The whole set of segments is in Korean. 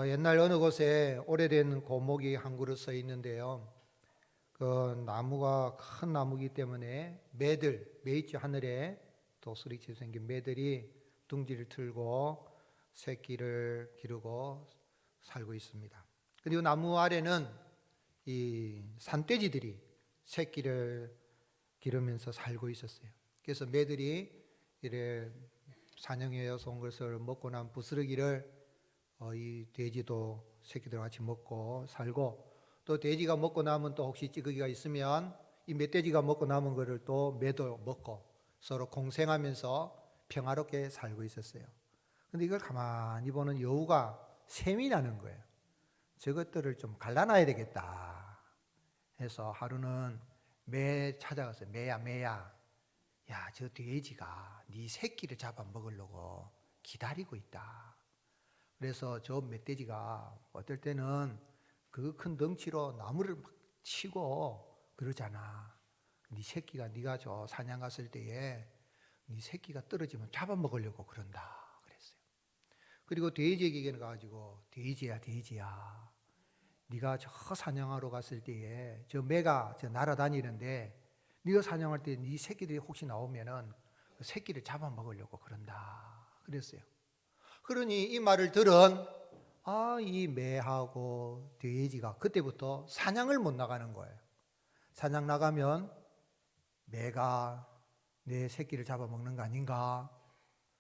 옛날 어느 곳에 오래된 고목이 한 그루 서 있는데요. 그 나무가 큰 나무이기 때문에 매 있죠. 하늘에 독수리처럼 생긴 매들이 둥지를 틀고 새끼를 기르고 살고 있습니다. 그리고 나무 아래는 이 산돼지들이 새끼를 기르면서 살고 있었어요. 그래서 매들이 이래 사냥해서 온 것을 먹고 난 부스러기를 이 돼지도 새끼들 같이 먹고 살고, 또 돼지가 먹고 남은 또 혹시 찌꺼기가 있으면 이 멧돼지가 먹고 남은 거를 또 매도 먹고 서로 공생하면서 평화롭게 살고 있었어요. 근데 이걸 가만히 보는 여우가 셈이 나는 거예요. 저것들을 좀 갈라놔야 되겠다 해서 하루는 매 찾아갔어요. 매야, 야, 저 돼지가 네 새끼를 잡아 먹으려고 기다리고 있다. 그래서 저 멧돼지가 어떨 때는 그 큰 덩치로 나무를 막 치고 그러잖아. 네 새끼가 네가 저 사냥 갔을 때에 네 새끼가 떨어지면 잡아먹으려고 그런다 그랬어요. 그리고 돼지에게 가가지고 돼지야 네가 저 사냥하러 갔을 때에 저 매가 저 날아다니는데 네가 사냥할 때 네 새끼들이 혹시 나오면은 그 새끼를 잡아먹으려고 그런다 그랬어요. 그러니 이 말을 들은 이 매하고 돼지가 그때부터 사냥을 못 나가는 거예요. 사냥 나가면 매가 내 새끼를 잡아먹는 거 아닌가?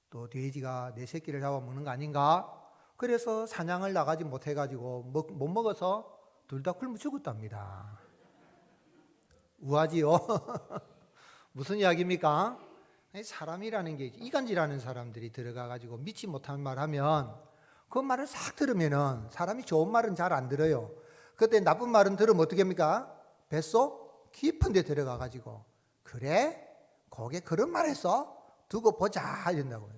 또 돼지가 내 새끼를 잡아먹는 거 아닌가? 그래서 사냥을 나가지 못해가지고 못 먹어서 둘 다 굶어 죽었답니다. 우아지요? 무슨 이야기입니까? 사람이라는 게 이간질하는 사람들이 들어가가지고 믿지 못한 말 하면 그 말을 싹 들으면은 사람이 좋은 말은 잘 안 들어요. 그때 나쁜 말은 들으면 어떻게 합니까? 뱃속 깊은 데 들어가가지고 그래? 거기에 그런 말 했어? 두고 보자 이런다고요.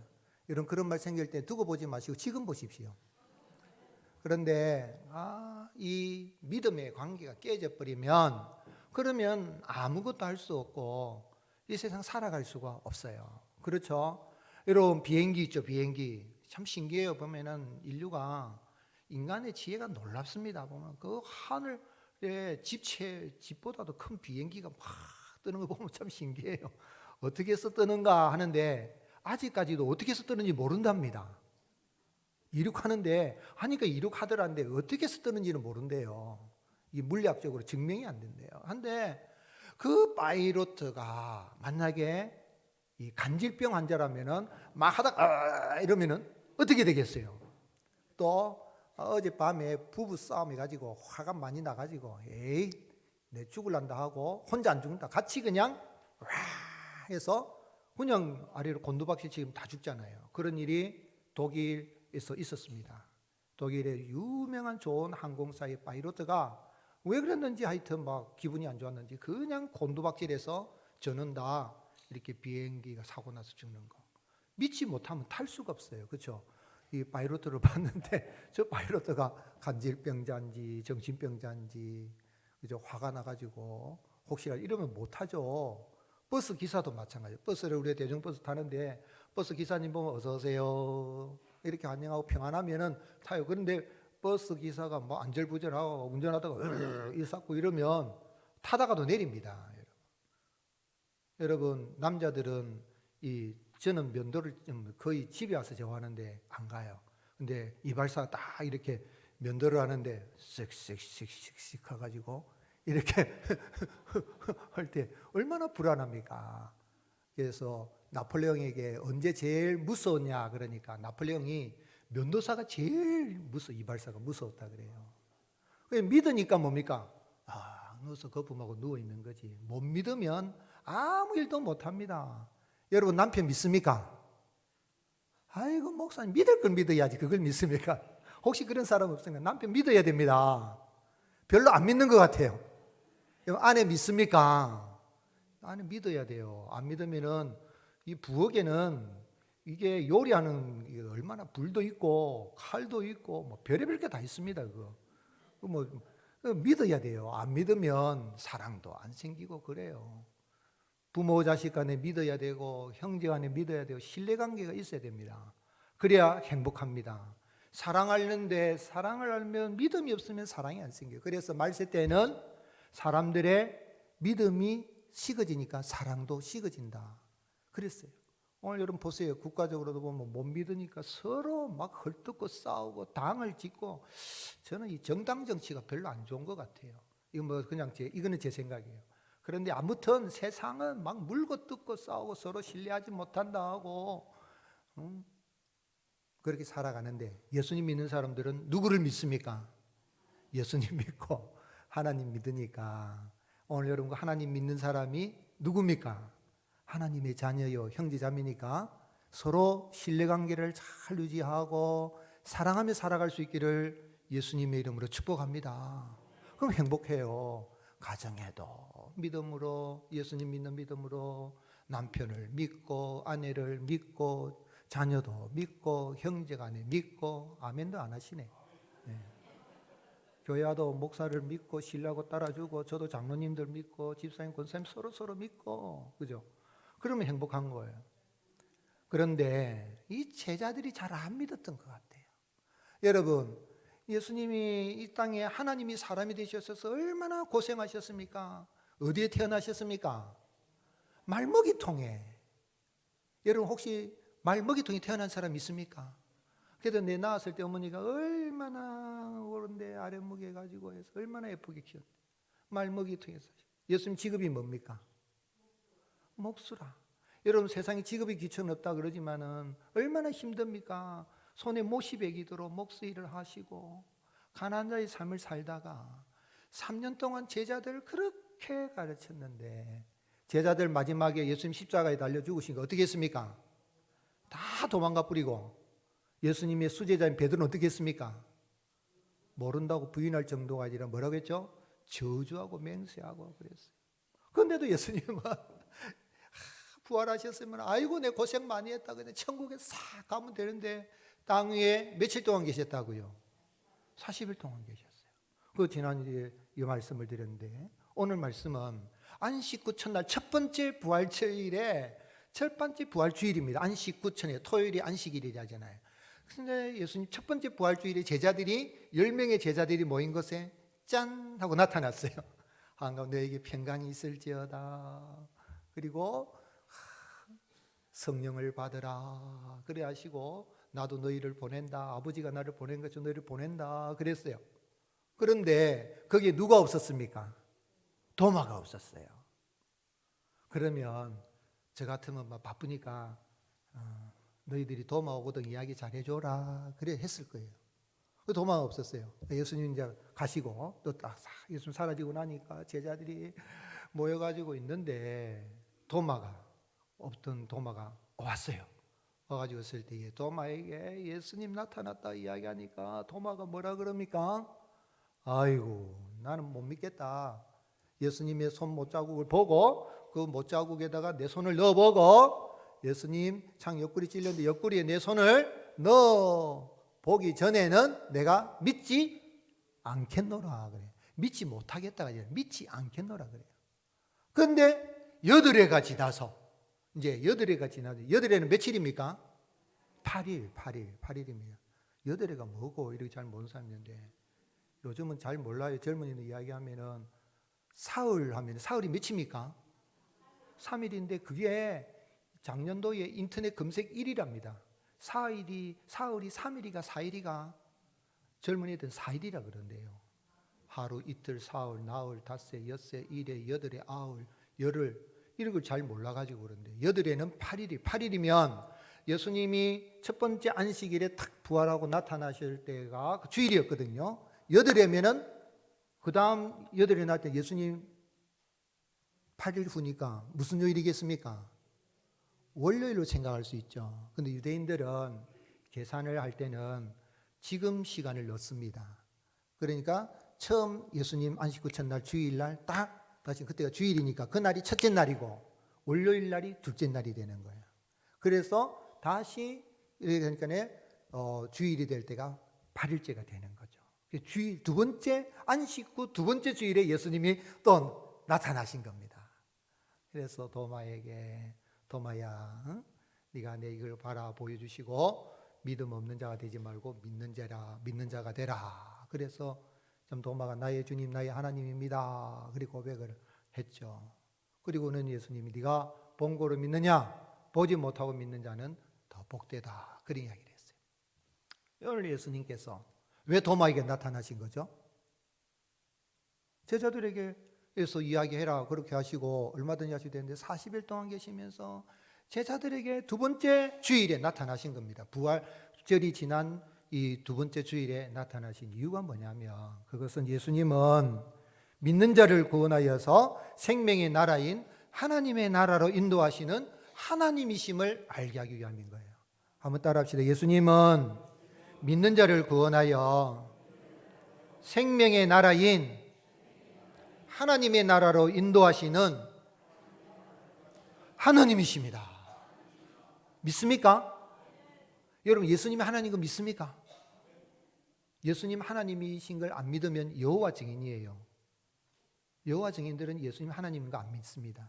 그런 말 생길 때 두고 보지 마시고 지금 보십시오. 그런데 이 믿음의 관계가 깨져버리면 그러면 아무것도 할 수 없고 이 세상 살아갈 수가 없어요. 그렇죠? 여러분 비행기 있죠. 비행기 참 신기해요. 보면은 인류가 인간의 지혜가 놀랍습니다. 보면 그 하늘에 집보다도 큰 비행기가 막 뜨는 거 보면 참 신기해요. 어떻게 해서 뜨는가 하는데 아직까지도 어떻게 해서 뜨는지 모른답니다. 이륙하는데 하니까 이륙하더라는데 어떻게 해서 뜨는지는 모른대요. 이 물리학적으로 증명이 안 된대요. 한데 그 파이로트가 만약에 이 간질병 환자라면은 막 하다가 이러면은 어떻게 되겠어요? 또 어젯밤에 부부 싸움 해가지고 화가 많이 나가지고 에이 내 죽을란다 하고 혼자 안 죽는다 같이 그냥 와 해서 그냥 아래로 곤두박질 지금 다 죽잖아요. 그런 일이 독일에서 있었습니다. 독일의 유명한 좋은 항공사의 파이로트가 왜 그랬는지 하여튼 막 기분이 안 좋았는지 그냥 곤두박질해서 저는 다 이렇게 비행기가 사고 나서 죽는 거 믿지 못하면 탈 수가 없어요. 그렇죠? 이 파이로트를 봤는데 저 파이로트가 간질병자인지 정신병자인지 그죠? 화가 나가지고 혹시라도 이러면 못하죠. 버스 기사도 마찬가지예요. 버스를 우리가 대중버스 타는데 버스 기사님 보면 어서 오세요 이렇게 안녕하고 평안하면은 타요. 그런데 버스 기사가 뭐 안절부절하고 운전하다가 일사고 이러면 타다가도 내립니다. 여러분 남자들은 저는 면도를 거의 집에 와서 제어하는데 안 가요. 근데 이발사가 딱 이렇게 면도를 하는데 쓱쓱쓱쓱쓱 해가지고 이렇게 할 때 얼마나 불안합니까? 그래서 나폴레옹에게 언제 제일 무서웠냐 그러니까 나폴레옹이 면도사가 제일 이발사가 무서웠다 그래요. 믿으니까 뭡니까? 누워서 거품하고 누워있는 거지. 못 믿으면 아무 일도 못합니다. 여러분 남편 믿습니까? 아이고 목사님 믿을 걸 믿어야지 그걸 믿습니까? 혹시 그런 사람 없으니까 남편 믿어야 됩니다. 별로 안 믿는 것 같아요. 아내 믿습니까? 아내 믿어야 돼요. 안 믿으면은 이 부엌에는 이게 요리하는 게 얼마나 불도 있고 칼도 있고 뭐 별의별 게 다 있습니다. 그거 믿어야 돼요. 안 믿으면 사랑도 안 생기고 그래요. 부모 자식 간에 믿어야 되고 형제 간에 믿어야 되고 신뢰관계가 있어야 됩니다. 그래야 행복합니다. 사랑하는데 사랑을 알면 믿음이 없으면 사랑이 안 생겨요. 그래서 말세 때는 사람들의 믿음이 식어지니까 사랑도 식어진다 그랬어요. 오늘 여러분 보세요. 국가적으로도 보면 못 믿으니까 서로 막 헐뜯고 싸우고 당을 짓고, 저는 이 정당 정치가 별로 안 좋은 것 같아요. 이거 뭐 그냥 이거는 제 생각이에요. 그런데 아무튼 세상은 막 물고 뜯고 싸우고 서로 신뢰하지 못한다 하고 그렇게 살아가는데, 예수님 믿는 사람들은 누구를 믿습니까? 예수님 믿고 하나님 믿으니까, 오늘 여러분 하나님 믿는 사람이 누굽니까? 하나님의 자녀요, 형제자매니까 서로 신뢰관계를 잘 유지하고 사랑하며 살아갈 수 있기를 예수님의 이름으로 축복합니다. 그럼 행복해요. 가정에도 믿음으로, 예수님 믿는 믿음으로 남편을 믿고 아내를 믿고 자녀도 믿고 형제간에 믿고, 아멘도 안 하시네. 네. 교회 와도 목사를 믿고 신뢰하고 따라주고, 저도 장로님들 믿고 집사님 권사님 서로 믿고, 그죠? 그러면 행복한 거예요. 그런데 이 제자들이 잘 안 믿었던 것 같아요. 여러분, 예수님이 이 땅에 하나님이 사람이 되셨어서 얼마나 고생하셨습니까? 어디에 태어나셨습니까? 말먹이통에. 여러분 혹시 말먹이통에 태어난 사람 있습니까? 그래도 내 낳았을 때 어머니가 얼마나 오른데 아랫목에 가지고 해서 얼마나 예쁘게 키웠대. 말먹이통에서. 예수님 직업이 뭡니까? 목수라. 여러분 세상에 직업이 기천 없다 그러지만은 얼마나 힘듭니까? 손에 못이 베기도록 목수 일을 하시고 가난한 자의 삶을 살다가 3년 동안 제자들을 그렇게 가르쳤는데, 제자들 마지막에 예수님 십자가에 달려 죽으시니까 어떻게 했습니까? 다 도망가 뿌리고, 예수님의 수제자인 베드로는 어떻게 했습니까? 모른다고 부인할 정도가 아니라 뭐라고 했죠? 저주하고 맹세하고 그랬어요. 그런데도 예수님은 부활하셨으면 아이고 내 고생 많이 했다, 그냥 천국에 싹 가면 되는데 땅 위에 며칠 동안 계셨다고요? 40일 동안 계셨어요. 그 지난주에 이 말씀을 드렸는데, 오늘 말씀은 안식 후 첫날 첫 번째 부활주일에 첫 번째 부활주일입니다. 안식 후 첫날, 토요일이 안식일이라잖아요. 근데 예수님 첫 번째 부활주일에 제자들이 10명의 제자들이 모인 것에 짠 하고 나타났어요. 한가운데 너에게 평강이 있을지어다. 그리고 성령을 받으라 그래 하시고, 나도 너희를 보낸다, 아버지가 나를 보낸 것처럼 너희를 보낸다 그랬어요. 그런데 거기에 누가 없었습니까? 도마가 없었어요. 그러면 저 같으면 막 바쁘니까 너희들이 도마 오거든 이야기 잘해줘라 그래 했을 거예요. 그 도마가 없었어요. 예수님 이제 가시고 또 딱 예수님 사라지고 나니까 제자들이 모여가지고 있는데, 도마가 없던 도마가 왔어요. 와가지고 있을 때 도마에게 예수님 나타났다 이야기하니까 도마가 뭐라 그럽니까? 아이고 나는 못 믿겠다. 예수님의 손 못자국을 보고 그 못자국에다가 내 손을 넣어보고, 예수님 창 옆구리 찔렸는데 옆구리에 내 손을 넣어 보기 전에는 내가 믿지 않겠노라 그래. 믿지 못하겠다가 아니라 믿지 않겠노라 그래요. 그런데 8회가 지나서, 이제 8회가 지나서, 8회는 며칠입니까? 8일입니다. 8회가 뭐고 이렇게 잘 모르는 사람이 있는데, 요즘은 잘 몰라요. 젊은이들 이야기하면은 사흘 하면 사흘이 며칠입니까? 3일인데 그게 작년도에 인터넷 검색 1위랍니다. 사흘이 3일이가 4일이가, 젊은이들은 4일이라 그런대요. 하루, 이틀, 사흘, 나흘, 닷새, 엿새, 일회, 여덟에, 아흘, 열흘, 이런 걸 잘 몰라가지고 그런데, 8회는 8일이면 예수님이 첫 번째 안식일에 탁 부활하고 나타나실 때가 그 주일이었거든요. 8회면은 그 다음 8회 날 때 예수님 8일 후니까 무슨 요일이겠습니까? 월요일로 생각할 수 있죠. 근데 유대인들은 계산을 할 때는 지금 시간을 넣습니다. 그러니까 처음 예수님 안식 후 첫날 주일날 딱 다시, 그때가 주일이니까 그날이 첫째 날이고 월요일 날이 둘째 날이 되는 거예요. 그래서 다시 그러니까 주일이 될 때가 8일째가 되는 거죠. 주일 두 번째 안식 후 두 번째 주일에 예수님이 또 나타나신 겁니다. 그래서 도마에게 도마야, 네가 내 이걸 봐라 보여주시고 믿음 없는 자가 되지 말고 믿는 자가 되라. 그래서 좀 도마가 나의 주님, 나의 하나님입니다. 그리고 고백을 했죠. 그리고는 예수님이 네가 본고로 믿느냐? 보지 못하고 믿는 자는 더 복되다. 그런 이야기를 했어요. 오늘 예수님께서 왜 도마에게 나타나신 거죠? 제자들에게서 이야기해라 그렇게 하시고 얼마든지 하시도 되는데 40일 동안 계시면서 제자들에게 두 번째 주일에 나타나신 겁니다. 부활절이 지난 이 두 번째 주일에 나타나신 이유가 뭐냐면 그것은 예수님은 믿는 자를 구원하여서 생명의 나라인 하나님의 나라로 인도하시는 하나님이심을 알게 하기 위함인 거예요. 한번 따라합시다. 예수님은 믿는 자를 구원하여 생명의 나라인 하나님의 나라로 인도하시는 하나님이십니다. 믿습니까? 여러분 예수님이 하나님인 거 믿습니까? 예수님 하나님이신 걸 안 믿으면 여호와 증인이에요. 여호와 증인들은 예수님 하나님인 거 안 믿습니다.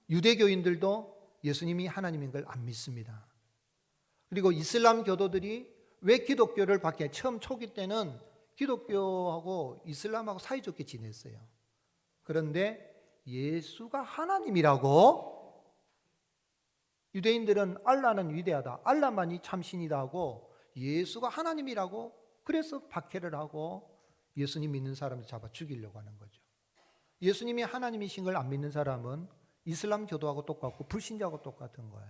유대교인들도 예수님이 하나님인 걸 안 믿습니다. 그리고 이슬람 교도들이 왜 기독교를 받게 처음 초기 때는 기독교하고 이슬람하고 사이좋게 지냈어요. 그런데 예수가 하나님이라고 유대인들은 알라는 위대하다, 알라만이 참신이다 하고 예수가 하나님이라고 그래서 박해를 하고 예수님 믿는 사람을 잡아 죽이려고 하는 거죠. 예수님이 하나님이신 걸 안 믿는 사람은 이슬람 교도하고 똑같고 불신자하고 똑같은 거예요.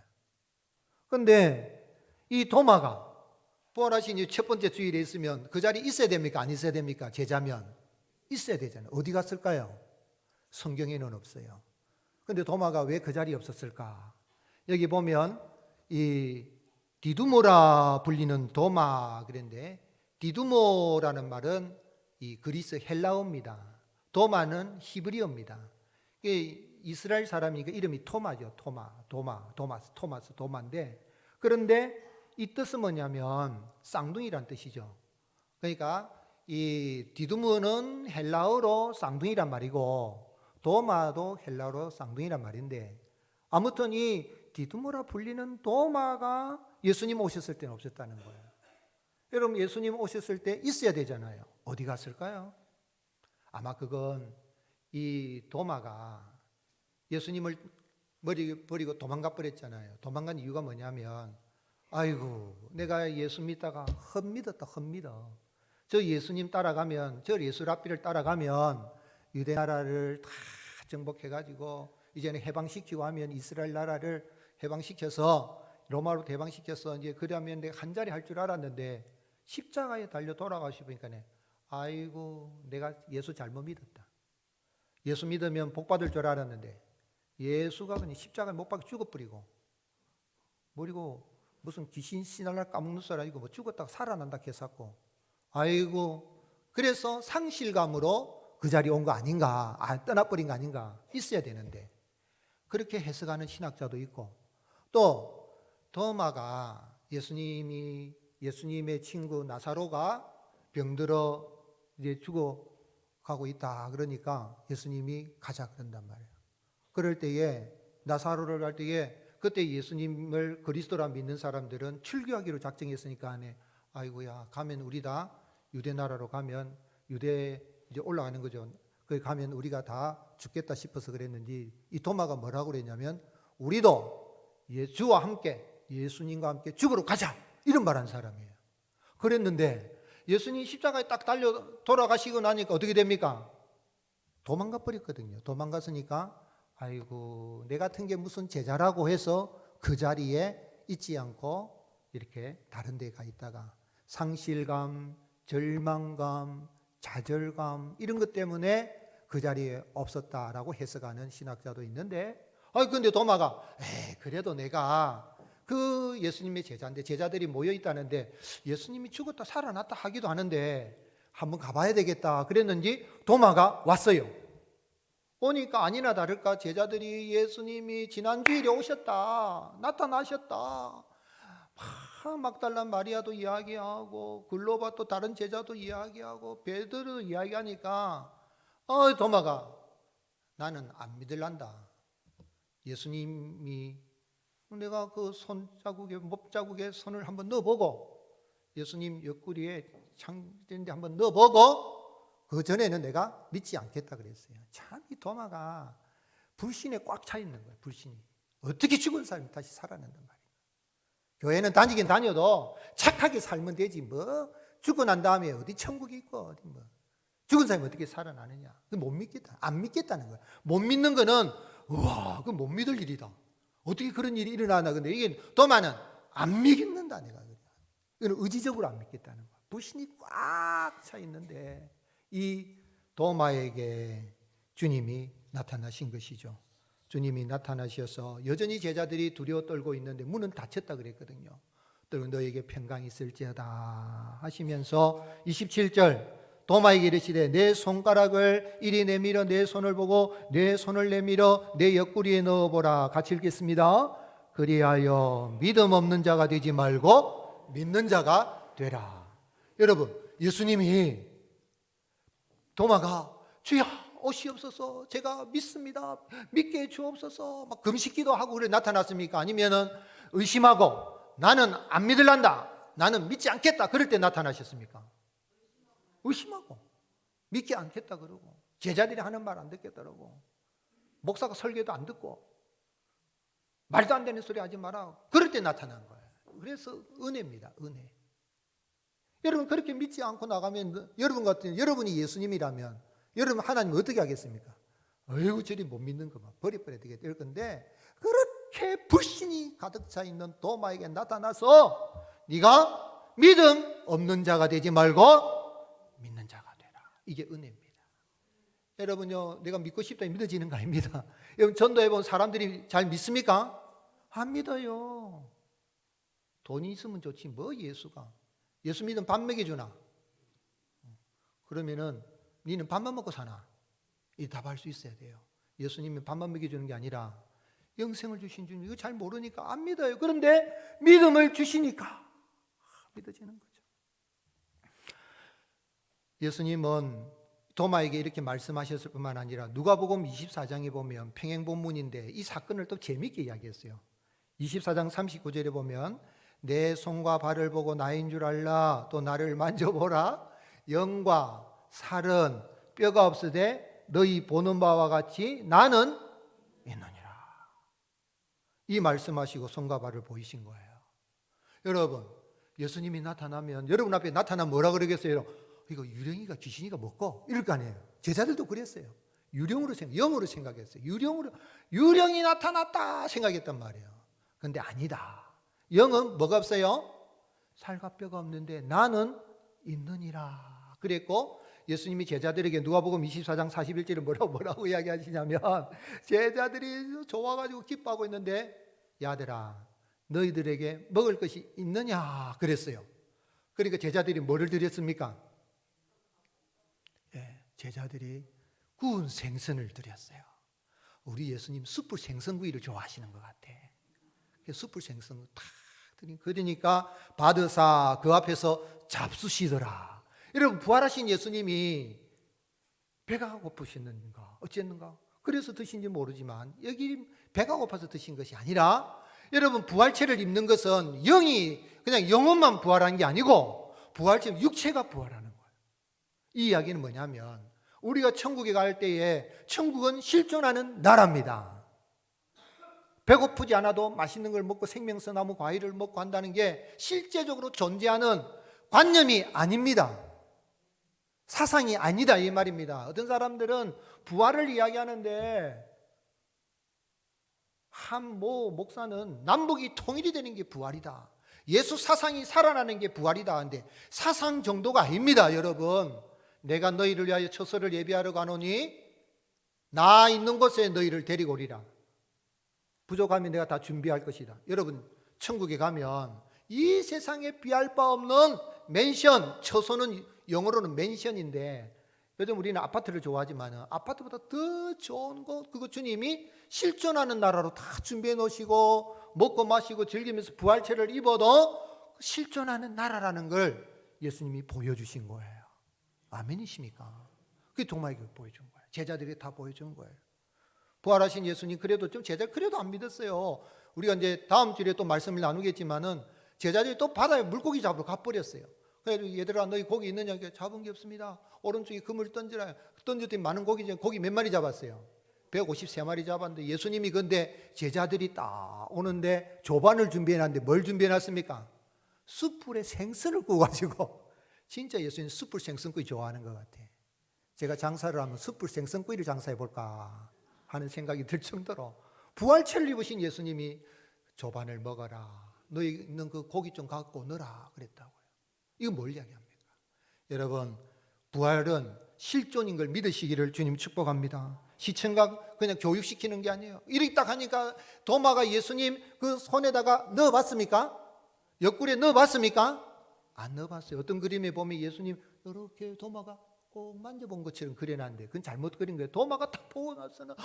그런데 이 도마가 부활하신 첫 번째 주일에 있으면 그 자리에 있어야 됩니까? 안 있어야 됩니까? 제자면 있어야 되잖아요. 어디 갔을까요? 성경에는 없어요. 그런데 도마가 왜 그 자리에 없었을까? 여기 보면 이 디두모라 불리는 도마 그런데 디두모라는 말은 이 그리스 헬라어입니다. 도마는 히브리어입니다. 이스라엘 사람이 그 이름이 토마죠. 토마스, 도마인데 그런데 이 뜻은 뭐냐면 쌍둥이란 뜻이죠. 그러니까 이 디두모는 헬라어로 쌍둥이란 말이고 도마도 헬라어로 쌍둥이란 말인데 아무튼 이 디두모라 불리는 도마가 예수님 오셨을 때는 없었다는 거예요. 여러분 예수님 오셨을 때 있어야 되잖아요. 어디 갔을까요? 아마 그건 이 도마가 예수님을 버리고 도망가 버렸잖아요. 도망간 이유가 뭐냐면 아이고 내가 예수 믿다가 헛믿었다 헛믿어. 저 예수님 따라가면 저 예수랍비를 따라가면 유대 나라를 다 정복해가지고 이제는 해방시키고 하면 이스라엘 나라를 해방시켜서 로마로 해방시켜서 이제 그러면 내가 한 자리 할 줄 알았는데 십자가에 달려 돌아가시니까 아이고 내가 예수 잘못 믿었다. 예수 믿으면 복 받을 줄 알았는데 예수가 그냥 십자가에 못 박혀 죽어버리고 그리고 무슨 귀신 신할날 까먹는 줄 알고 뭐 죽었다가 살아난다 했었고 아이고 그래서 상실감으로 그 자리에 온 거 아닌가 떠나버린 거 아닌가 있어야 되는데 그렇게 해석하는 신학자도 있고 또 도마가 예수님의 친구 나사로가 병들어 이제 죽어가고 있다 그러니까 예수님이 가자 그런단 말이에요. 그럴 때에 나사로를 갈 때에 그때 예수님을 그리스도라 믿는 사람들은 출교하기로 작정했으니까 아이고야 가면 우리 다 유대 나라로 가면 유대 이제 올라가는 거죠. 거기 가면 우리가 다 죽겠다 싶어서 그랬는지 이 도마가 뭐라고 그랬냐면 우리도 주와 함께 예수님과 함께 죽으러 가자 이런 말한 사람이에요. 그랬는데 예수님 십자가에 딱 달려 돌아가시고 나니까 어떻게 됩니까? 도망가 버렸거든요. 도망갔으니까 아이고 내 같은 게 무슨 제자라고 해서 그 자리에 있지 않고 이렇게 다른 데 가 있다가 상실감, 절망감, 좌절감 이런 것 때문에 그 자리에 없었다라고 해석하는 신학자도 있는데 근데 도마가 그래도 내가 그 예수님의 제자인데 제자들이 모여 있다는데 예수님이 죽었다 살아났다 하기도 하는데 한번 가봐야 되겠다 그랬는지 도마가 왔어요. 오니까 아니나 다를까 제자들이 예수님이 지난주일에 오셨다 나타나셨다 막달라 마리아도 이야기하고 글로바 또 다른 제자도 이야기하고 베드로도 이야기하니까 도마가 나는 안 믿을란다. 예수님이 내가 그 손자국에 목자국에 손을 한번 넣어보고 예수님 옆구리에 창된데 한번 넣어보고 그 전에는 내가 믿지 않겠다 그랬어요. 참 이 도마가 불신에 꽉 차 있는 거예요. 불신이. 어떻게 죽은 사람이 다시 살아난단 말이에요. 교회는 다니긴 다녀도 착하게 살면 되지 뭐 죽고 난 다음에 어디 천국이 있고 어디 뭐 죽은 사람이 어떻게 살아나느냐. 못 믿겠다. 안 믿겠다는 거야. 못 믿는 거는 우와 그건 못 믿을 일이다. 어떻게 그런 일이 일어나나. 근데 이게 도마는 안 믿는다 내가. 이건 의지적으로 안 믿겠다는 거야. 불신이 꽉 차 있는데 이 도마에게 주님이 나타나신 것이죠. 주님이 나타나셔서 여전히 제자들이 두려워 떨고 있는데 문은 닫혔다 그랬거든요. 너에게 평강이 있을지어다 하시면서 27절 도마에게 이르시되 내 손가락을 이리 내밀어 내 손을 보고 내 손을 내밀어 내 옆구리에 넣어보라. 같이 읽겠습니다. 그리하여 믿음 없는 자가 되지 말고 믿는 자가 되라. 여러분 예수님이 도마가 주여 오시옵소서 제가 믿습니다 믿게 해주옵소서 막 금식기도 하고 그래 나타났습니까? 아니면은 의심하고 나는 안 믿을란다 나는 믿지 않겠다 그럴 때 나타나셨습니까? 의심하고 믿지 않겠다 그러고 제자들이 하는 말 안 듣겠다 그러고 목사가 설교도 안 듣고 말도 안 되는 소리 하지 마라 그럴 때 나타난 거예요. 그래서 은혜입니다. 은혜. 여러분 그렇게 믿지 않고 나가면 여러분이 예수님이라면 여러분 하나님 어떻게 하겠습니까? 어이구 저리 못 믿는 거만 버려버려야 되겠다 이럴 건데 그렇게 불신이 가득 차 있는 도마에게 나타나서 네가 믿음 없는 자가 되지 말고 믿는 자가 되라. 이게 은혜입니다. 여러분요 내가 믿고 싶다 믿어지는 거 아닙니다. 여러분 전도해본 사람들이 잘 믿습니까? 안 믿어요. 돈이 있으면 좋지 뭐 예수가 예수 믿으면 밥 먹여주나? 그러면은 니는 밥만 먹고 사나? 이 답할 수 있어야 돼요. 예수님이 밥만 먹여주는 게 아니라 영생을 주신 주님 이거 잘 모르니까 안 믿어요. 그런데 믿음을 주시니까 믿어지는 거죠. 예수님은 도마에게 이렇게 말씀하셨을 뿐만 아니라 누가복음 24장에 보면 평행본문인데 이 사건을 또 재미있게 이야기했어요. 24장 39절에 보면 내 손과 발을 보고 나인 줄 알라 또 나를 만져보라 영과 살은 뼈가 없으되 너희 보는 바와 같이 나는 있느니라. 이 말씀하시고 손과 발을 보이신 거예요. 여러분 예수님이 나타나면 여러분 앞에 나타나면 뭐라 그러겠어요? 이거 유령이가 귀신이가 먹고 이럴 거 아니에요. 제자들도 그랬어요. 영으로 생각했어요. 유령이 나타났다 생각했단 말이에요. 그런데 아니다. 영은 뭐가 없어요? 살과 뼈가 없는데 나는 있느니라 그랬고 예수님이 제자들에게 누가복음 24장 41절에 뭐라고 이야기하시냐면 제자들이 좋아가지고 기뻐하고 있는데 야들아 너희들에게 먹을 것이 있느냐 그랬어요. 그러니까 제자들이 뭐를 드렸습니까? 제자들이 구운 생선을 드렸어요. 우리 예수님 숯불 생선구이를 좋아하시는 것 같아. 숯불 생선 탁 드린 그러니까 받으사 그 앞에서 잡수시더라. 여러분 부활하신 예수님이 배가 고프셨는가 어쨌는가 그래서 드신지 모르지만 여기 배가 고파서 드신 것이 아니라 여러분 부활체를 입는 것은 영이 그냥 영혼만 부활한 게 아니고 부활체 육체가 부활하는 거예요. 이 이야기는 뭐냐면 우리가 천국에 갈 때에 천국은 실존하는 나라입니다. 배고프지 않아도 맛있는 걸 먹고 생명서나무 과일을 먹고 한다는 게 실제적으로 존재하는 관념이 아닙니다. 사상이 아니다 이 말입니다. 어떤 사람들은 부활을 이야기하는데 한 목사는 남북이 통일이 되는 게 부활이다. 예수 사상이 살아나는 게 부활이다 하는데 사상 정도가 아닙니다. 여러분 내가 너희를 위하여 처소를 예비하러 가노니 나 있는 곳에 너희를 데리고 오리라. 부족하면 내가 다 준비할 것이다. 여러분 천국에 가면 이 세상에 비할 바 없는 맨션, 처소는 영어로는 맨션인데 요즘 우리는 아파트를 좋아하지만 아파트보다 더 좋은 곳 그거 주님이 실존하는 나라로 다 준비해 놓으시고 먹고 마시고 즐기면서 부활체를 입어도 실존하는 나라라는 걸 예수님이 보여주신 거예요. 아멘이십니까? 그게 도마에게 보여준 거예요. 제자들이 다 보여준 거예요. 부활하신 예수님 그래도 좀 제자들 그래도 안 믿었어요. 우리가 이제 다음 주에 또 말씀을 나누겠지만은 제자들이 또 바다에 물고기 잡으러 가버렸어요. 그래서 얘들아 너희 고기 있느냐? 잡은 게 없습니다. 오른쪽에 그물 던지라. 던졌더니 많은 고기 몇 마리 잡았어요? 153마리 잡았는데 예수님이 근데 제자들이 딱 오는데 조반을 준비해놨는데 뭘 준비해놨습니까? 숯불에 생선을 구워가지고 진짜 예수님 숯불 생선구이 좋아하는 것 같아. 제가 장사를 하면 숯불 생선구이를 장사해볼까 하는 생각이 들 정도로 부활체를 입으신 예수님이 조반을 먹어라. 너희 있는 그 고기 좀 갖고 넣어라 그랬다고요. 이거 뭘 이야기합니까? 여러분 부활은 실존인 걸 믿으시기를 주님 축복합니다. 시청각 그냥 교육시키는 게 아니에요. 이렇게 딱 하니까 도마가 예수님 그 손에다가 넣어봤습니까? 옆구리에 넣어봤습니까? 안 넣어봤어요. 어떤 그림에 보면 예수님 이렇게 도마가 꼭 만져본 것처럼 그려놨는데 그건 잘못 그린 거예요. 도마가 딱 보고 나서는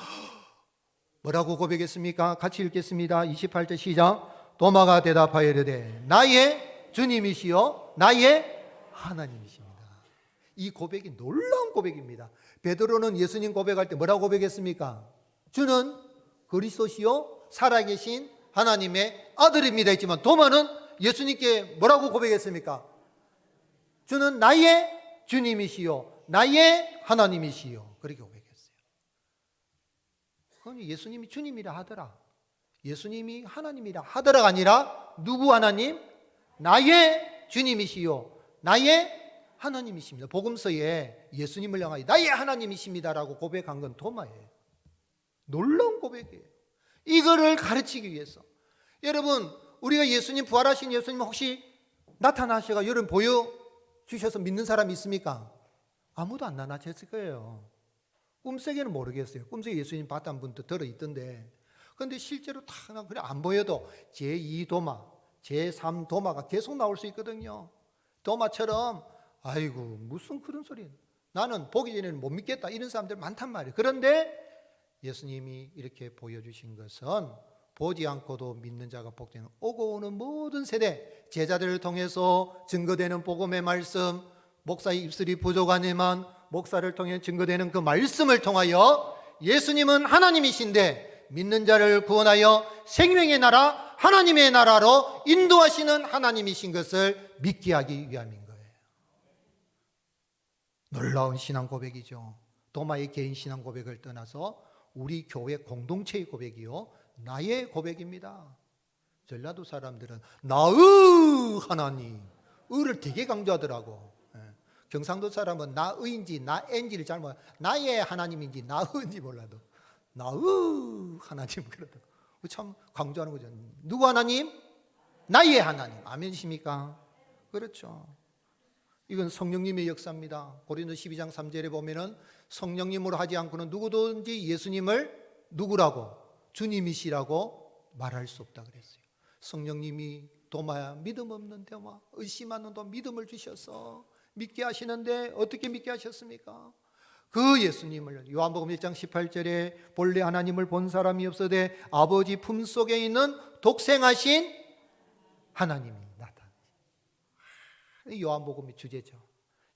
뭐라고 고백했습니까? 같이 읽겠습니다. 28절 시작. 도마가 대답하여 이르되 나의 주님이시요 나의 하나님이십니다. 이 고백이 놀라운 고백입니다. 베드로는 예수님 고백할 때 뭐라고 고백했습니까? 주는 그리스도시요 살아계신 하나님의 아들입니다 했지만 도마는 예수님께 뭐라고 고백했습니까? 주는 나의 주님이시요 나의 하나님이시요 그렇게 고백했어요. 그건 예수님이 주님이라 하더라, 예수님이 하나님이라 하더라가 아니라 누구 하나님? 나의 주님이시요 나의 하나님이십니다. 복음서에 예수님을 향하여 나의 하나님이십니다라고 고백한 건 도마예요. 놀라운 고백이에요. 이거를 가르치기 위해서. 여러분 우리가 예수님 부활하신 예수님 혹시 나타나셔가 여러분 보여주셔서 믿는 사람이 있습니까? 아무도 안 나타났을 거예요. 꿈속에는 모르겠어요. 꿈속에 예수님 봤다는 분도 들어있던데 그런데 실제로 탁 그래 안 보여도 제2도마 제3도마가 계속 나올 수 있거든요. 도마처럼 아이고 무슨 그런 소리, 나는 보기 전에는 못 믿겠다 이런 사람들 많단 말이에요. 그런데 예수님이 이렇게 보여주신 것은 보지 않고도 믿는 자가 복되는 오고 오는 모든 세대 제자들을 통해서 증거되는 복음의 말씀, 목사의 입술이 부족하지만 목사를 통해 증거되는 그 말씀을 통하여 예수님은 하나님이신데 믿는 자를 구원하여 생명의 나라 하나님의 나라로 인도하시는 하나님이신 것을 믿게 하기 위함인 거예요. 놀라운 신앙 고백이죠. 도마의 개인 신앙 고백을 떠나서 우리 교회 공동체의 고백이요 나의 고백입니다. 전라도 사람들은 나의 하나님 의를 되게 강조하더라고. 경상도 사람은 나의인지 나인지를 잘 몰라. 나의 하나님인지 나의인지 몰라도 나의 하나님 그러더라고. 참 강조하는 거죠. 누구 하나님? 나의 하나님. 아멘이십니까? 그렇죠. 이건 성령님의 역사입니다. 고린도 12장 3절에 보면은 성령님으로 하지 않고는 누구든지 예수님을 누구라고? 주님이시라고 말할 수 없다 그랬어요. 성령님이 도마야 믿음 없는 도마, 의심하는 도마 믿음을 주셔서 믿게 하시는데 어떻게 믿게 하셨습니까? 그 예수님을 요한복음 1장 18절에 본래 하나님을 본 사람이 없어되 아버지 품속에 있는 독생하신 하나님이 나타나신 요한복음의 주제죠.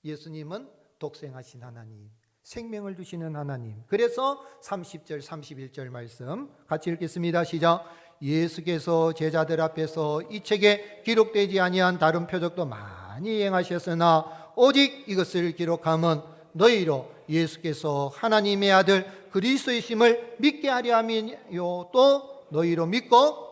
예수님은 독생하신 하나님, 생명을 주시는 하나님. 그래서 30절 31절 말씀 같이 읽겠습니다. 시작. 예수께서 제자들 앞에서 이 책에 기록되지 아니한 다른 표적도 많이 행하셨으나 오직 이것을 기록함은 너희로 예수께서 하나님의 아들 그리스도이심을 믿게 하려 함이요 또 너희로 믿고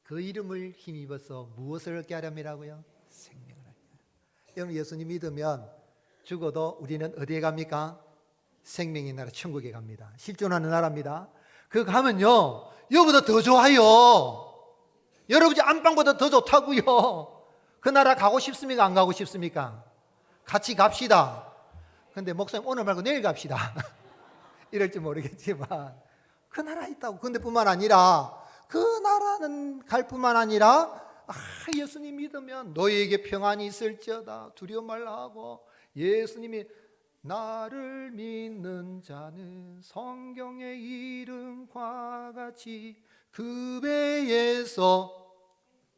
그 이름을 힘입어서 무엇을 얻게 하려면이라고요? 생명을 얻게 하려. 여러분 예수님 믿으면 죽어도 우리는 어디에 갑니까? 생명의 나라 천국에 갑니다. 실존하는 나라입니다. 그 가면요 여보다 더 좋아요. 여러분 안방보다 더 좋다고요. 그 나라 가고 싶습니까? 안 가고 싶습니까? 같이 갑시다. 근데 목사님 오늘 말고 내일 갑시다. 이럴지 모르겠지만 그 나라 있다고. 근데 뿐만 아니라 그 나라는 갈 뿐만 아니라 예수님 믿으면 너희에게 평안이 있을지어다 두려워 말라 하고 예수님이 나를 믿는 자는 성경의 이름과 같이 그 배에서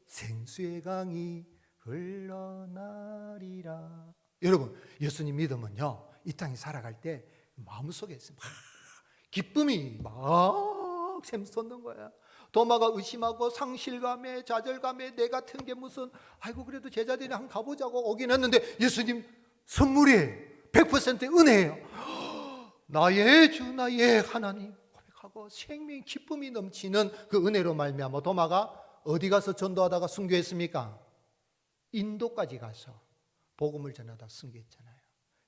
생수의 강이 흘러나리라. 여러분, 예수님 믿으면요, 이 땅에 살아갈 때 마음속에 막 기쁨이 막 샘솟는 거야. 도마가 의심하고 상실감에 좌절감에 내 같은 게 무슨, 아이고 그래도 제자들이 한번 가보자고 오긴 했는데 예수님 선물이에요. 100% 은혜예요. 나의 주 나의 하나님 고백하고 생명의 기쁨이 넘치는 그 은혜로 말미암아 도마가 어디 가서 전도하다가 순교했습니까? 인도까지 가서 복음을 전하다 순교했잖아요.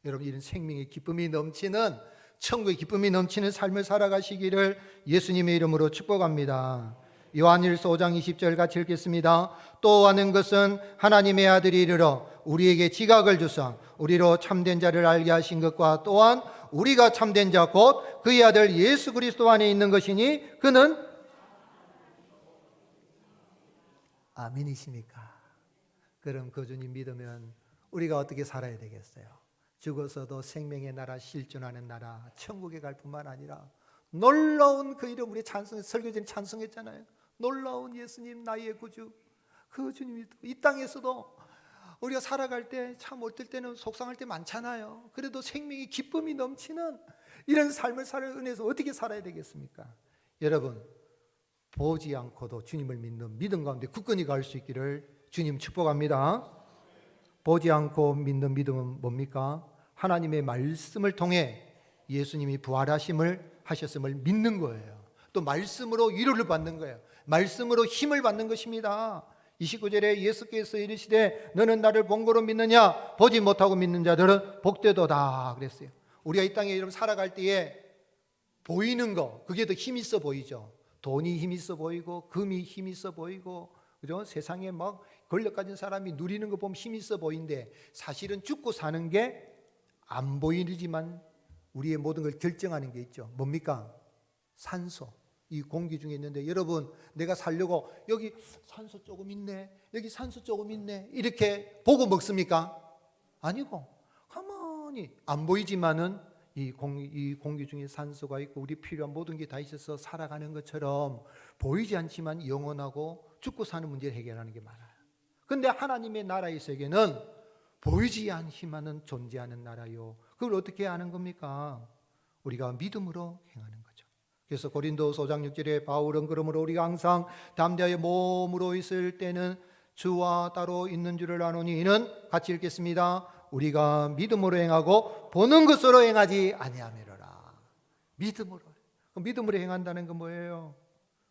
여러분, 이런 생명의 기쁨이 넘치는, 천국의 기쁨이 넘치는 삶을 살아가시기를 예수님의 이름으로 축복합니다. 요한일서 5장 20절 같이 읽겠습니다. 또 하는 것은 하나님의 아들이 이르러 우리에게 지각을 주사 우리로 참된 자를 알게 하신 것과 또한 우리가 참된 자 곧 그의 아들 예수 그리스도 안에 있는 것이니 그는 아멘이십니까? 그럼 그 주님 믿으면 우리가 어떻게 살아야 되겠어요? 죽어서도 생명의 나라, 실존하는 나라, 천국에 갈 뿐만 아니라 놀라운 그 이름, 우리 찬송, 설교진 찬송했잖아요. 놀라운 예수님 나의 구주, 그 주님이 이 땅에서도 우리가 살아갈 때 참 어떨 때는 속상할 때 많잖아요. 그래도 생명의 기쁨이 넘치는 이런 삶을 살 은혜에서 어떻게 살아야 되겠습니까? 여러분, 보지 않고도 주님을 믿는 믿음 가운데 굳건히 갈 수 있기를 주님 축복합니다. 보지 않고 믿는 믿음은 뭡니까? 하나님의 말씀을 통해 예수님이 부활하심을 하셨음을 믿는 거예요. 또 말씀으로 위로를 받는 거예요. 말씀으로 힘을 받는 것입니다. 29절에 예수께서 이르시되 너는 나를 본 거로 믿느냐? 보지 못하고 믿는 자들은 복되도다 그랬어요. 우리가 이 땅에 여러분 살아갈 때에 보이는 거, 그게 더 힘 있어 보이죠. 돈이 힘 있어 보이고 금이 힘 있어 보이고, 그죠? 세상에 막 권력 가진 사람이 누리는 거 보면 힘 있어 보이는데 사실은 죽고 사는 게 안 보이지만 우리의 모든 걸 결정하는 게 있죠. 뭡니까? 산소. 이 공기 중에 있는데, 여러분, 내가 살려고 여기 산소 조금 있네, 여기 산소 조금 있네, 이렇게 보고 먹습니까? 아니고 가만히 안 보이지만은 이 공기 중에 산소가 있고 우리 필요한 모든 게 다 있어서 살아가는 것처럼 보이지 않지만 영원하고 죽고 사는 문제를 해결하는 게 많아요. 그런데 하나님의 나라의 세계는 보이지 않지만은 존재하는 나라요. 그걸 어떻게 아는 겁니까? 우리가 믿음으로 행하는 거죠. 그래서 고린도서 5장 6절에 바울은 그러므로 우리가 항상 담대하여 몸으로 있을 때는 주와 따로 있는 줄을 아노니 이는 같이 읽겠습니다. 우리가 믿음으로 행하고 보는 것으로 행하지 아니하미로라. 믿음으로 행한다는 건 뭐예요?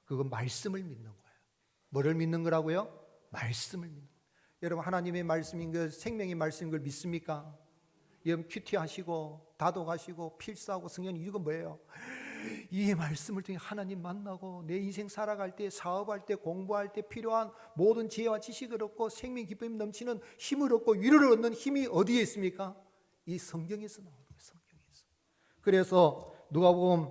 그건 말씀을 믿는 거예요. 뭐를 믿는 거라고요? 말씀을 믿는 거예요. 여러분, 하나님의 말씀인 것, 생명의 말씀인 걸 믿습니까? 여러분, 큐티하시고 다독하시고 필사하고 성령 이건 뭐예요? 이 말씀을 통해 하나님 만나고 내 인생 살아갈 때, 사업할 때, 공부할 때 필요한 모든 지혜와 지식을 얻고 생명 기쁨이 넘치는 힘을 얻고 위로를 얻는 힘이 어디에 있습니까? 이 성경에서 나오는 거예요. 성경에서. 그래서 누가복음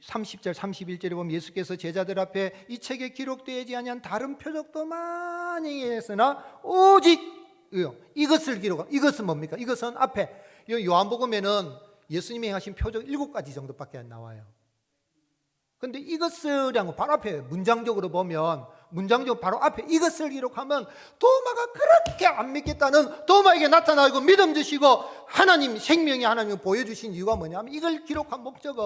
30절 31절에 보면 예수께서 제자들 앞에 이 책에 기록되지 아니한 다른 표적도 많이 했으나 오직 이것을 기록한, 이것은 뭡니까? 이것은 앞에 요한복음에는 예수님이 행하신 표적 7가지 정도밖에 안 나와요. 그런데 이것을이라고 바로 앞에 문장적으로 보면, 문장적으로 바로 앞에 이것을 기록하면 도마가 그렇게 안 믿겠다는 도마에게 나타나고 믿음 주시고 하나님, 생명의 하나님을 보여주신 이유가 뭐냐면, 이걸 기록한 목적은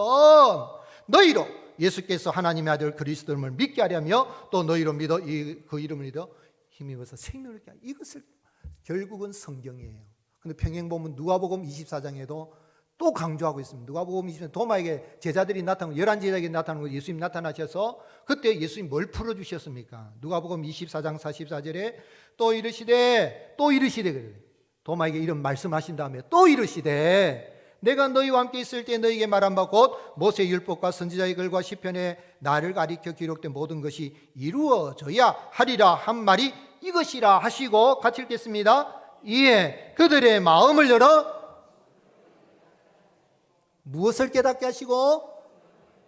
너희로 예수께서 하나님의 아들 그리스도를 믿게 하려며 또 너희로 믿어 그 이름을 믿어 힘입어서 생명을 얻게 하려. 이것을 결국은 성경이에요. 근데 평행보면 누가복음 24장에도 또 강조하고 있습니다. 누가복음 24장 도마에게 제자들이 나타나고 11제자에게 나타나고 예수님 나타나셔서 그때 예수님 뭘 풀어주셨습니까? 누가복음 24장 44절에 또 이르시되 그래요. 도마에게 이런 말씀하신 다음에 또 이르시되 내가 너희와 함께 있을 때 너희에게 말한 바 곧 모세의 율법과 선지자의 글과 시편에 나를 가리켜 기록된 모든 것이 이루어져야 하리라 한 말이 이것이라 하시고, 같이 읽겠습니다. 이에 그들의 마음을 열어 무엇을 깨닫게 하시고?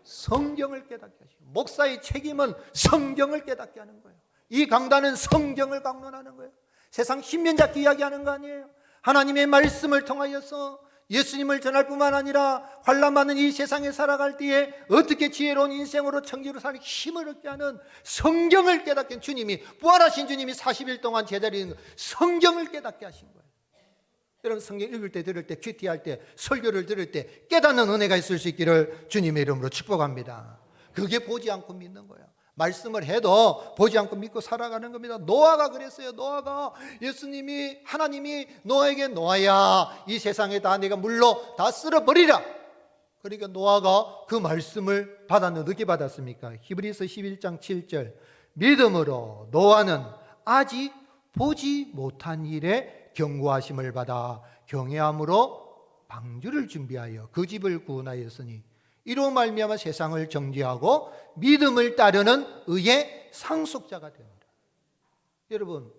성경을 깨닫게 하시고. 목사의 책임은 성경을 깨닫게 하는 거예요. 이 강단은 성경을 강론하는 거예요. 세상 신면잡기 이야기하는 거 아니에요. 하나님의 말씀을 통하여서 예수님을 전할 뿐만 아니라 환난 많은 이 세상에 살아갈 때에 어떻게 지혜로운 인생으로 청지로 사는 힘을 얻게 하는 성경을 깨닫게 한 주님이, 부활하신 주님이 40일 동안 제자리에 있는 성경을 깨닫게 하신 거예요. 여러분 성경 읽을 때 들을 때 큐티할 때 설교를 들을 때 깨닫는 은혜가 있을 수 있기를 주님의 이름으로 축복합니다. 그게 보지 않고 믿는 거예요. 말씀을 해도 보지 않고 믿고 살아가는 겁니다. 노아가 그랬어요. 노아가 하나님이 노아에게 노아야 이 세상에 다 내가 물로 다 쓸어버리라. 그러니까 노아가 그 말씀을 받았는데 어떻게 받았습니까? 히브리서 11장 7절 믿음으로 노아는 아직 보지 못한 일에 경고하심을 받아 경외함으로 방주를 준비하여 그 집을 구원하였으니 이로 말미암아 세상을 정죄하고 믿음을 따르는 의의 상속자가 됩니다. 여러분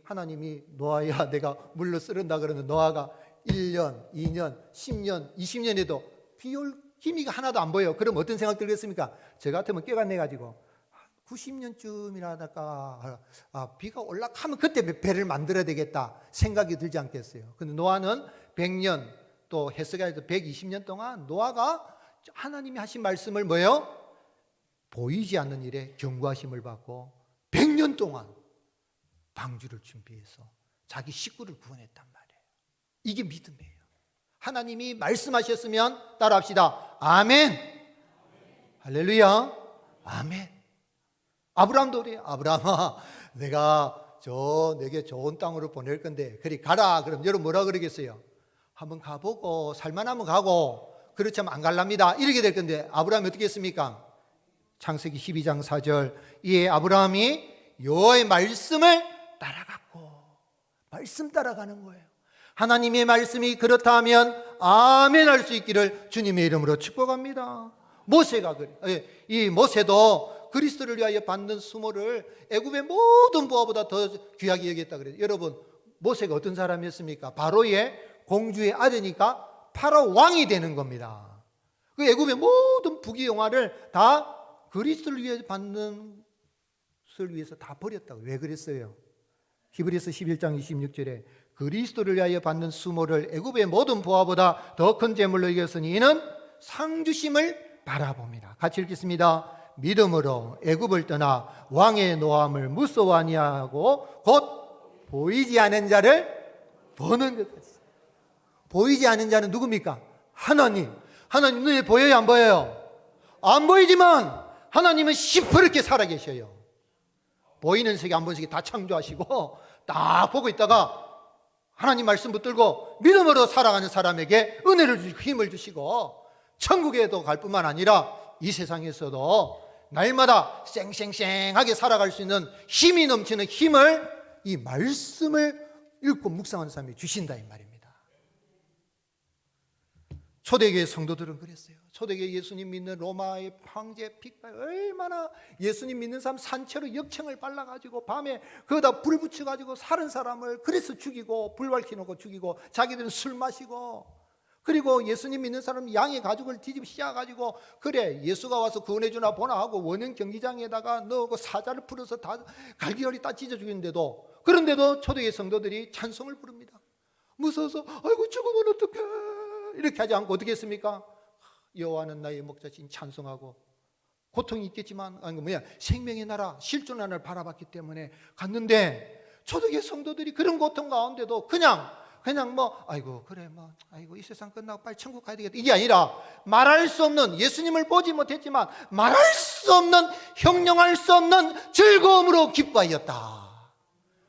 하나님이 노아야 내가 물로 쓰른다 그러면 노아가 1년, 2년, 10년, 20년에도 비 올 기미가 하나도 안 보여요. 그럼 어떤 생각 들겠습니까? 저 같으면 깨가내가지고 90년쯤이나 하다가 비가 올라가면 그때 배를 만들어야 되겠다 생각이 들지 않겠어요? 근데 노아는 100년 또 해석해서 120년 동안 노아가 하나님이 하신 말씀을 뭐예요? 보이지 않는 일에 경고하심을 받고 100년 동안 방주를 준비해서 자기 식구를 구원했단 말이에요. 이게 믿음이에요. 하나님이 말씀하셨으면 따라합시다. 아멘. 할렐루야. 아멘. 아브라함도 그래요. 아브라함아 내가 내게 좋은 땅으로 보낼 건데 그리 가라. 그럼 여러분 뭐라 그러겠어요? 한번 가보고 살만하면 가고 그렇지 않으면 안 갈랍니다. 이렇게 될 건데 아브라함이 어떻게 했습니까? 창세기 12장 4절 이에 아브라함이 여호와의 말씀을 따라갔고 말씀 따라가는 거예요. 하나님의 말씀이 그렇다 하면 아멘 할 수 있기를 주님의 이름으로 축복합니다. 모세가 그래. 이 모세도 그리스도를 위하여 받는 수모를 애굽의 모든 부하보다 더 귀하게 여겼다 그래요. 여러분 모세가 어떤 사람이었습니까? 바로의 공주의 아들이니까 파라오 왕이 되는 겁니다. 그 애굽의 모든 부귀영화를 다 그리스도를 위해 받는 것을 위해서 다 버렸다고. 왜 그랬어요? 히브리서 11장 26절에 그리스도를 위하여 받는 수모를 애굽의 모든 부하보다 더 큰 재물로 여겼으니 이는 상주심을 바라봅니다. 같이 읽겠습니다. 믿음으로 애굽을 떠나 왕의 노함을 무서워 아니하고 곧 보이지 않은 자를 보는 것 같습니다. 보이지 않은 자는 누굽니까? 하나님. 하나님 눈에 보여요? 안 보여요? 안 보이지만 하나님은 시퍼렇게 살아계셔요. 보이는 세계 한 번씩 다 창조하시고 딱 보고 있다가 하나님 말씀 붙들고 믿음으로 살아가는 사람에게 은혜를 주시고 힘을 주시고 천국에도 갈 뿐만 아니라 이 세상에서도 날마다 쌩쌩쌩하게 살아갈 수 있는 힘이 넘치는 힘을 이 말씀을 읽고 묵상하는 사람이 주신다 이 말입니다. 초대교회 성도들은 그랬어요. 초대교회 예수님 믿는 로마의 황제 빅발 얼마나 예수님 믿는 사람 산채로 역청을 발라가지고 밤에 거기다 불 붙여가지고 사는 사람을 그래서 죽이고 불 밝혀놓고 죽이고 자기들은 술 마시고 그리고 예수님 믿는 사람 양의 가죽을 뒤집어 씌워가지고 그래 예수가 와서 구원해주나 보나 하고 원형 경기장에다가 넣고 사자를 풀어서 다 갈기갈이 다 찢어 죽이는데도 그런데도 초대교회 성도들이 찬송을 부릅니다. 무서워서 아이고 죽으면 어떡해 이렇게 하지 않고 어떻게 했습니까? 여호와는 나의 목자신 찬송하고 고통이 있겠지만 생명의 나라 실존의 나라를 바라봤기 때문에 갔는데 초대교회 성도들이 그런 고통 가운데도 그냥 아이고 그래 아이고 이 세상 끝나고 빨리 천국 가야 되겠다 이게 아니라 말할 수 없는 예수님을 보지 못했지만 말할 수 없는 형용할 수 없는 즐거움으로 기뻐하였다.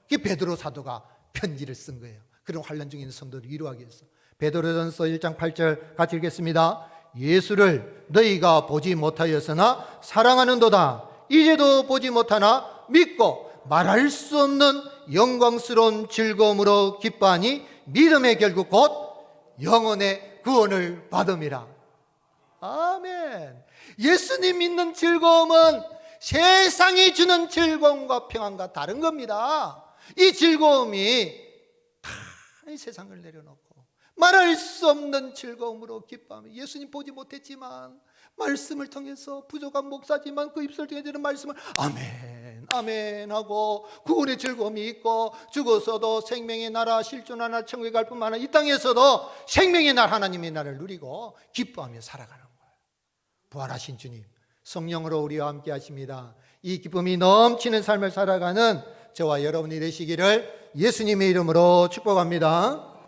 이게 베드로 사도가 편지를 쓴 거예요. 그런 환난 중에 있는 성도를 위로하기 위해서. 베드로전서 1장 8절 같이 읽겠습니다. 예수를 너희가 보지 못하였으나 사랑하는도다. 이제도 보지 못하나 믿고 말할 수 없는 영광스러운 즐거움으로 기뻐하니 믿음의 결국 곧 영혼의 구원을 받음이라. 아멘. 예수님 믿는 즐거움은 세상이 주는 즐거움과 평안과 다른 겁니다. 이 즐거움이 다 이 세상을 내려놓고 말할 수 없는 즐거움으로 기뻐하며 예수님 보지 못했지만 말씀을 통해서 부족한 목사지만 그 입술 통해 드는 말씀을 아멘 아멘 하고 구원의 즐거움이 있고 죽어서도 생명의 나라 실존의 나라 천국에 갈 뿐만 아니라 이 땅에서도 생명의 나라 하나님의 나라를 누리고 기뻐하며 살아가는 거예요. 부활하신 주님 성령으로 우리와 함께 하십니다. 이 기쁨이 넘치는 삶을 살아가는 저와 여러분이 되시기를 예수님의 이름으로 축복합니다.